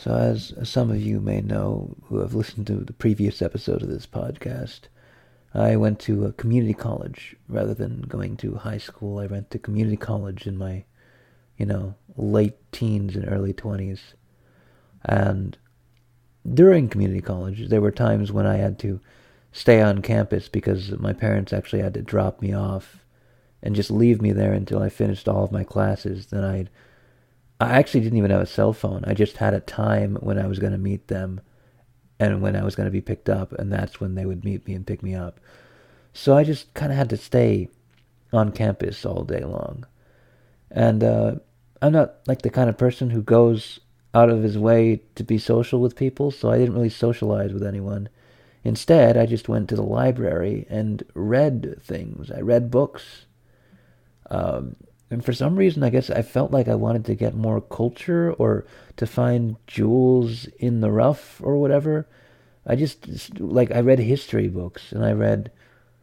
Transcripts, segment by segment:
So, as some of you may know who have listened to the previous episodes of this podcast, I went to a community college rather than going to high school. I went to community college in my, late teens and early 20s. And during community college, there were times when I had to stay on campus because my parents actually had to drop me off and just leave me there until I finished all of my classes. I actually didn't even have a cell phone. I just had a time when I was going to meet them and when I was going to be picked up, and that's when they would meet me and pick me up. So I just kind of had to stay on campus all day long. And I'm not like the kind of person who goes out of his way to be social with people, so I didn't really socialize with anyone. Instead, I just went to the library and read things. I read books. And for some reason, I guess I felt like I wanted to get more culture or to find jewels in the rough or whatever. I read history books and I read,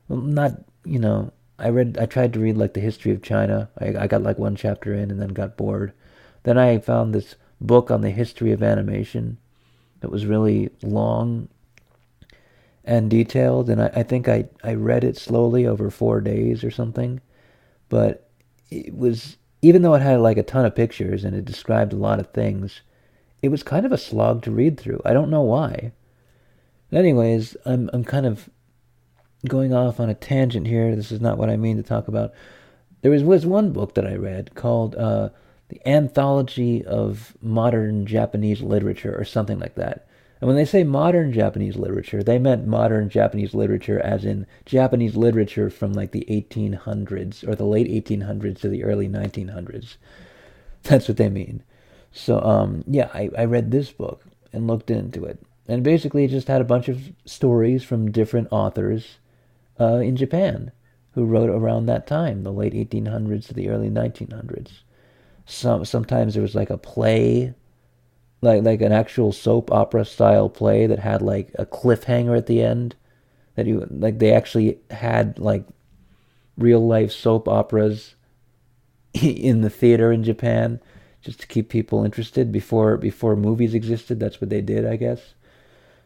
well, not, I tried to read like the history of China. I got like one chapter in and then got bored. Then I found this book on the history of animation that was really long and detailed. And I think I read it slowly over 4 days or something. But it was, even though it had like a ton of pictures and it described a lot of things, it was kind of a slog to read through. I don't know why. Anyways, I'm kind of going off on a tangent here. This is not what I mean to talk about. There was one book that I read called The Anthology of Modern Japanese Literature or something like that. And when they say modern Japanese literature, they meant modern Japanese literature as in Japanese literature from like the 1800s or the late 1800s to the early 1900s. That's what they mean. So, yeah, I read this book and looked into it. And basically it just had a bunch of stories from different authors in Japan who wrote around that time, the late 1800s to the early 1900s. Sometimes there was like a play, like an actual soap opera style play that had like a cliffhanger at the end, that you like they actually had like real life soap operas in the theater in Japan just to keep people interested before movies existed. That's what they did, I guess.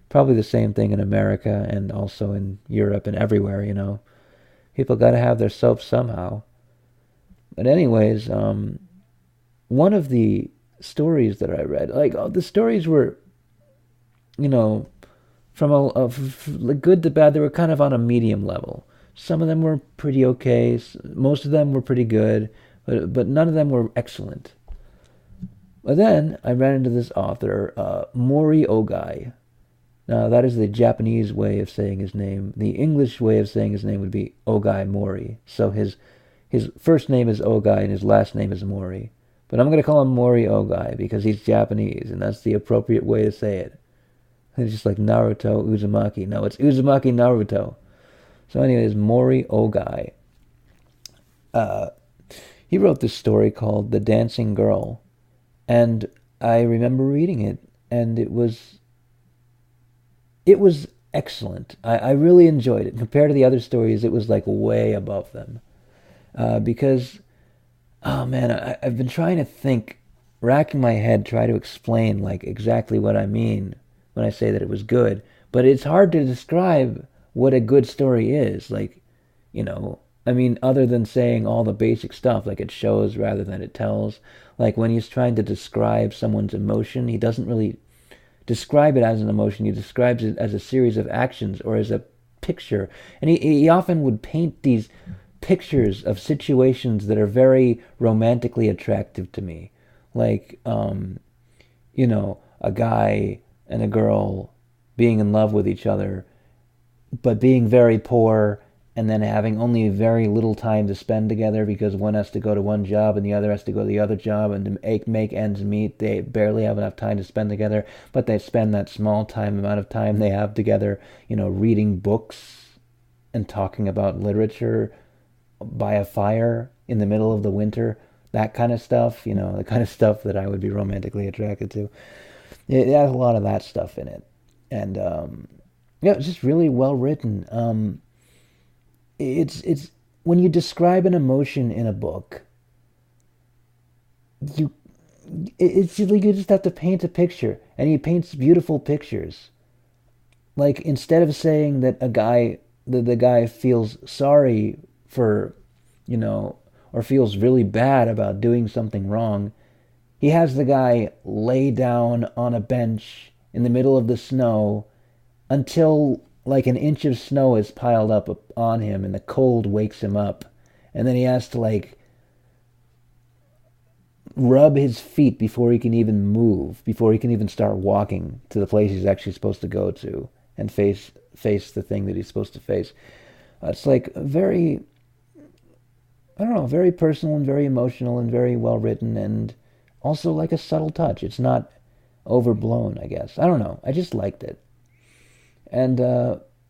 Probably the same thing in America and also in Europe and everywhere. People got to have their soap somehow. But anyways, one of the stories that I read, the stories were, from good to bad. They were kind of on a medium level. Some of them were pretty okay. Most of them were pretty good, but none of them were excellent. But then I ran into this author, Mori Ogai. Now that is the Japanese way of saying his name. The English way of saying his name would be Ogai Mori. So his first name is Ogai and his last name is Mori. But I'm going to call him Mori Ogai because he's Japanese, and that's the appropriate way to say it. It's just like Naruto, Uzumaki. No, it's Uzumaki Naruto. So anyways, Mori Ogai. He wrote this story called The Dancing Girl. And I remember reading it, and it was excellent. I really enjoyed it. Compared to the other stories, it was like way above them. Because... oh man, I've been trying to think, racking my head, try to explain like exactly what I mean when I say that it was good. But it's hard to describe what a good story is. Other than saying all the basic stuff, like it shows rather than it tells. Like when he's trying to describe someone's emotion, he doesn't really describe it as an emotion. He describes it as a series of actions or as a picture. And he often would paint these pictures of situations that are very romantically attractive to me. Like, a guy and a girl being in love with each other, but being very poor and then having only very little time to spend together because one has to go to one job and the other has to go to the other job, and to make ends meet, they barely have enough time to spend together, but they spend that small amount of time they have together, reading books and talking about literature by a fire in the middle of the winter, that kind of stuff, the kind of stuff that I would be romantically attracted to. It has a lot of that stuff in it. And, it's just really well written. It's when you describe an emotion in a book, it's like you just have to paint a picture, and he paints beautiful pictures. Like, instead of saying that the guy feels sorry for, you know, or feels really bad about doing something wrong, he has the guy lay down on a bench in the middle of the snow until like an inch of snow is piled up on him and the cold wakes him up. And then he has to like rub his feet before he can even move, before he can even start walking to the place he's actually supposed to go to and face the thing that he's supposed to face. It's like very, I don't know, very personal and very emotional and very well written, and also like a subtle touch. It's not overblown, I guess. I don't know. I just liked it. And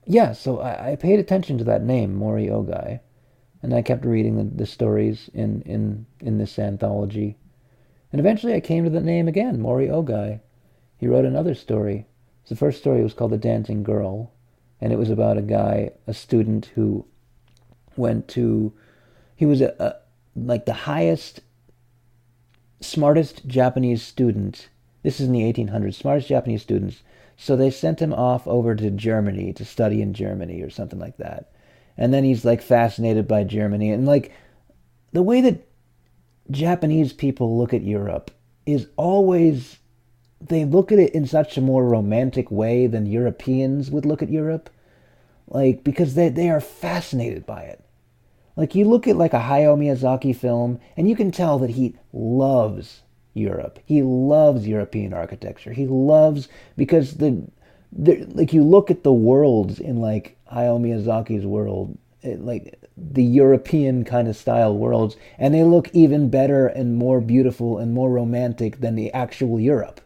yeah, so I paid attention to that name, Mori Ogai, and I kept reading the stories in this anthology. And eventually I came to the name again, Mori Ogai. He wrote another story. The first story was called The Dancing Girl, and it was about a guy, a student who he was like the highest, smartest Japanese student. This is in the 1800s, smartest Japanese students. So they sent him off over to Germany to study in Germany or something like that. And then he's like fascinated by Germany, and like the way that Japanese people look at Europe is always, they look at it in such a more romantic way than Europeans would look at Europe. Like, because they are fascinated by it. Like, you look at like a Hayao Miyazaki film, and you can tell that he loves Europe. He loves European architecture. He loves, because like you look at the worlds in like Hayao Miyazaki's world, like the European kind of style worlds, and they look even better and more beautiful and more romantic than the actual Europe,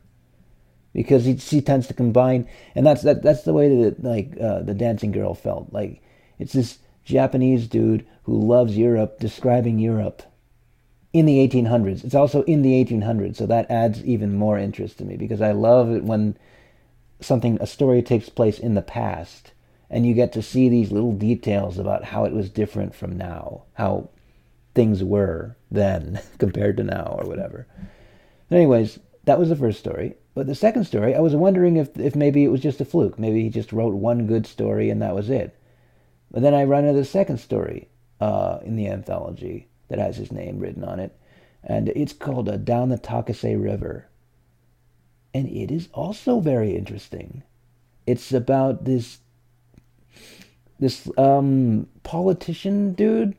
because he tends to combine, and that's the way that like the Dancing Girl felt. Like, it's this Japanese dude who loves Europe describing Europe in the 1800s. It's also in the 1800s, so that adds even more interest to me, because I love it when a story takes place in the past, and you get to see these little details about how it was different from now, how things were then compared to now, or whatever. But anyways, that was the first story. But the second story, I was wondering if maybe it was just a fluke. Maybe he just wrote one good story and that was it. But then I run into the second story in the anthology that has his name written on it, and it's called Down the Takase River. And it is also very interesting. It's about this politician dude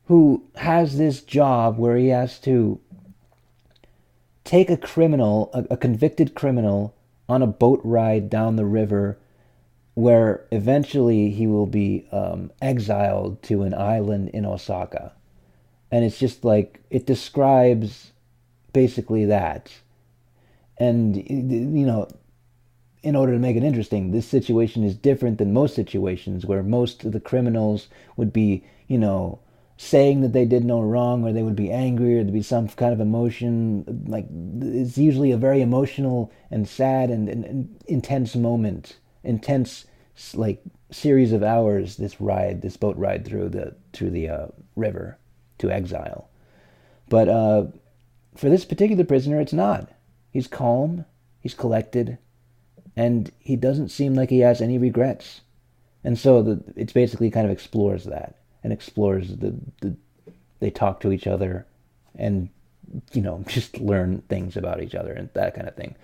who has this job where he has to take a criminal, a convicted criminal, on a boat ride down the river, where eventually he will be exiled to an island in Osaka. And it's just like, it describes basically that. And, you know, in order to make it interesting, this situation is different than most situations where most of the criminals would be, you know, saying that they did no wrong, or they would be angry, or there'd be some kind of emotion. Like, it's usually a very emotional and sad and intense moment, intense, like, series of hours, this boat ride through the river to exile. But for this particular prisoner, it's not. He's calm, he's collected, and he doesn't seem like he has any regrets. And so it's basically kind of explores that, and explores they talk to each other, and, you know, just learn things about each other and that kind of thing.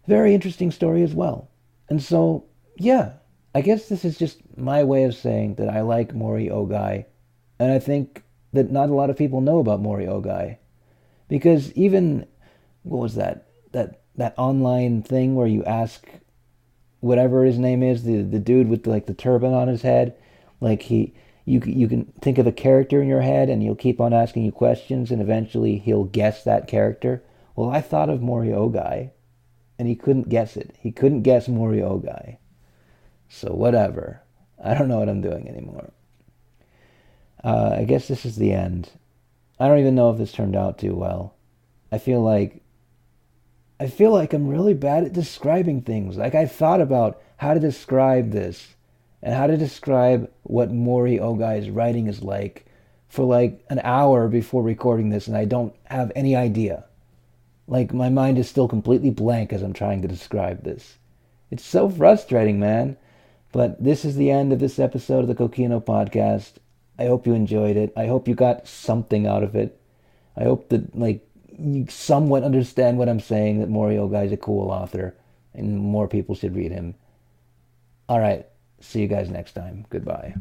Very interesting story as well. And so, yeah, I guess this is just my way of saying that I like Mori Ogai, and I think that not a lot of people know about Mori Ogai, because even, what was that online thing where you ask whatever his name is, the dude with the turban on his head, like you can think of a character in your head, and he'll keep on asking you questions, and eventually he'll guess that character. Well, I thought of Mori Ogai, and he couldn't guess it. He couldn't guess Mori Ogai. So whatever. I don't know what I'm doing anymore. I guess this is the end. I don't even know if this turned out too well. I feel like I'm really bad at describing things. Like, I thought about how to describe this, and how to describe what Mori Ogai's writing is like, for like an hour before recording this, and I don't have any idea. Like, my mind is still completely blank as I'm trying to describe this. It's so frustrating, man. But this is the end of this episode of the Kokino Podcast. I hope you enjoyed it. I hope you got something out of it. I hope that, like, you somewhat understand what I'm saying, that Mori Ogai is a cool author, and more people should read him. All right. See you guys next time. Goodbye.